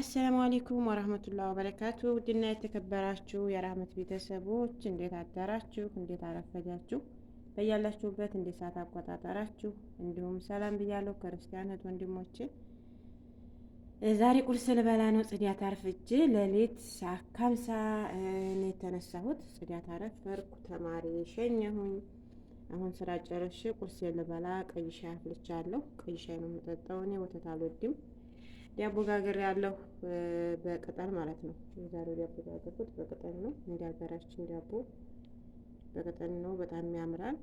አሰላሙ አለይኩም ወራህመቱላሂ ወበረካቱ። ውድና የተከበራችሁ የራህመት ቤተሰቦች እንዴት አደራችሁ? እንዴት አረፈዳችሁ? በያላችሁበት እንዴት ሰዓት አቆጣጠራችሁ? እንዲሁም ሰላም ብያለሁ ክርስቲያኖች ወንድሞቼ። ዛሬ ቁርስ ልበላ ነው። ጽዳት አርፍጄ ሌሊት አካምሳ ነው የተነሳሁት። ጽዳት አረፈርኩ፣ ተማሪ ሸኘሁኝ። አሁን ስራ ጨርሼ ቁርስ ልበላ ቀይ ሻይ አፍልቻለሁ። ቀይ ሻይ ነው የምጠጣው እኔ፣ ወተት አልወድም። ዳቦ ጋግሬ ያለሁ በቅጠል ማለት ነው። የዛሬው ዳቦ ጋግርኩት በቅጠል ነው። እንዲያገራችን ዳቦ በቅጠል ነው፣ በጣም ያምራል።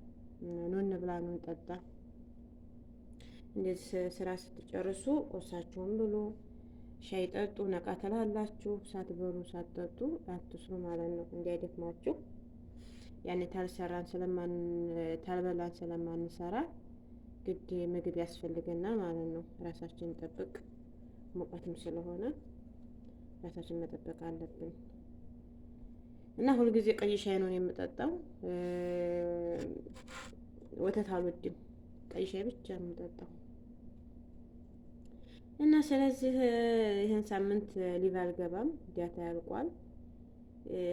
ኑ እንብላ፣ ኑ እንጠጣ። እንደዚህ ስራ ስትጨርሱ ቁርሳችሁን ብሉ፣ ሻይ ጠጡ፣ ነቃ ትላላችሁ። ሳትበሉ ሳትጠጡ አትስሩ ማለት ነው፣ እንዳይደክማችሁ። ያኔ ታልበላን ስለማንሰራ ግድ ምግብ ያስፈልገናል ማለት ነው። ራሳችንን ጠብቅ፣ ሙቀትም ስለሆነ ራሳችንን መጠበቅ አለብን እና ሁልጊዜ ቀይ ሻይ ነው የምጠጣው። ወተት አልወድም፣ ቀይ ሻይ ብቻ ነው የምጠጣው እና ስለዚህ ይህን ሳምንት ሊቭ አልገባም፣ ዳታ ያልቋል።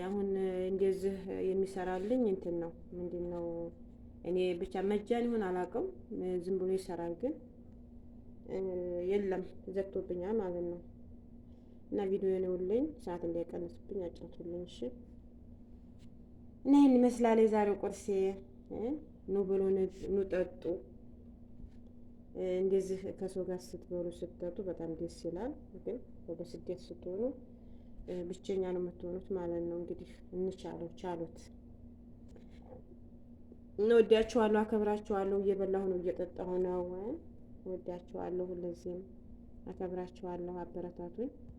አሁን እንደዚህ የሚሰራልኝ እንትን ነው፣ ምንድን ነው እኔ ብቻ መጃን ይሆን አላውቅም፣ ዝም ብሎ ይሰራል ግን የለም ዘግቶብኛል ማለት ነው። እና ቪዲዮ ነውልኝ ሰዓት እንዳይቀንስብኝ አጫውቱልኝ እሺ። እና ይሄን ይመስላል የዛሬው ቁርሴ። ኑ ብሎ ኑ ጠጡ። እንደዚህ ከሰው ጋር ስትበሉ ስትጠጡ በጣም ደስ ይላል። ግን ወደ ስደት ስትሆኑ ብቸኛ ነው የምትሆኑት ማለት ነው። እንግዲህ እንቻለው ቻሉት። እንወዳችኋለሁ፣ አከብራችኋለሁ። እየበላሁ ነው እየጠጣሁ ነው። ወዳችኋለሁ፣ ሁልጊዜም አከብራችኋለሁ። አበረታቱኝ።